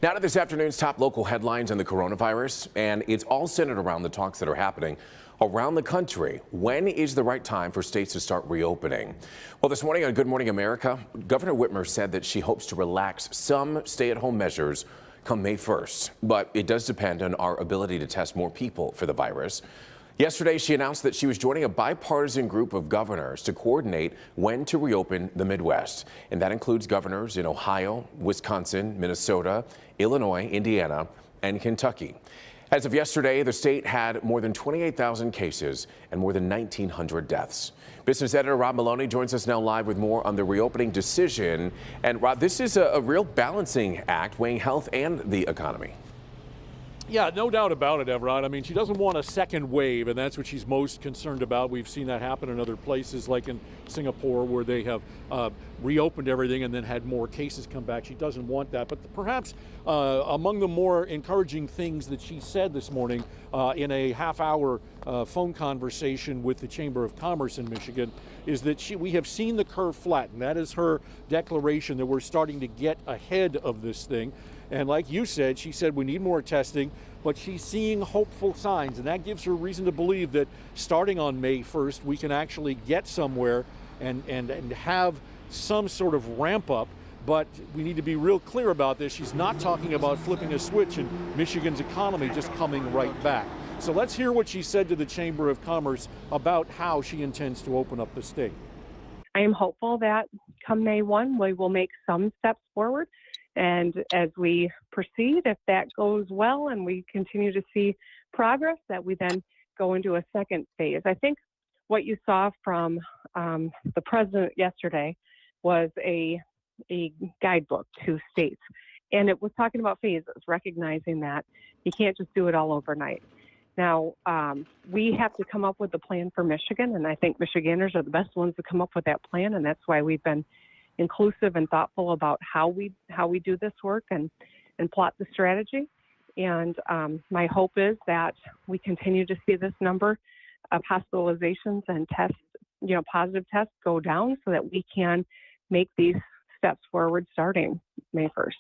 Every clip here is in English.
Now to this afternoon's top local headlines on the coronavirus, and it's all centered around the talks that are happening around the country. When is the right time for states to start reopening? Well, this morning on Good Morning America, Governor Whitmer said that she hopes to relax some stay-at-home measures come May 1st, but it does depend on our ability to test more people for the virus. Yesterday, she announced that she was joining a bipartisan group of governors to coordinate when to reopen the Midwest. And that includes governors in Ohio, Wisconsin, Minnesota, Illinois, Indiana, and Kentucky. As of yesterday, the state had more than 28,000 cases and more than 1,900 deaths. Business editor Rob Maloney joins us now live with more on the reopening decision. And Rob, this is a real balancing act weighing health and the economy. Yeah, no doubt about it, Everett. I mean, she doesn't want a second wave, and that's what she's most concerned about. We've seen that happen in other places, like in Singapore, where they have reopened everything and then had more cases come back. She doesn't want that. But perhaps among the more encouraging things that she said this morning in a half-hour phone conversation with the Chamber of Commerce in Michigan is that we have seen the curve flatten. That is her declaration that we're starting to get ahead of this thing. And like you said, she said we need more testing, but she's seeing hopeful signs, and that gives her reason to believe that starting on May 1st, we can actually get somewhere and have some sort of ramp up. But we need to be real clear about this. She's not talking about flipping a switch and Michigan's economy just coming right back. So let's hear what she said to the Chamber of Commerce about how she intends to open up the state. I am hopeful that come May 1, we will make some steps forward. And as we proceed, if that goes well and we continue to see progress, that we then go into a second phase. I think what you saw from the president yesterday was a guidebook to states. And it was talking about phases, recognizing that you can't just do it all overnight. Now, we have to come up with a plan for Michigan, and I think Michiganders are the best ones to come up with that plan, and that's why we've been inclusive and thoughtful about how we do this work and plot the strategy. And my hope is that we continue to see this number of hospitalizations and tests, positive tests go down so that we can make these steps forward starting May 1st.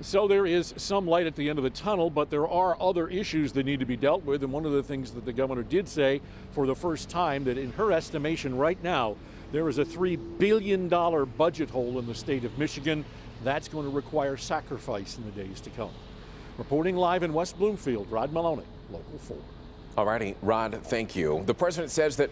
So there is some light at the end of the tunnel, but there are other issues that need to be dealt with. And one of the things that the governor did say for the first time, that in her estimation right now, there is a $3 billion budget hole in the state of Michigan. That's going to require sacrifice in the days to come. Reporting live in West Bloomfield, Rod Maloney, Local 4. All righty, Rod, thank you. The president says that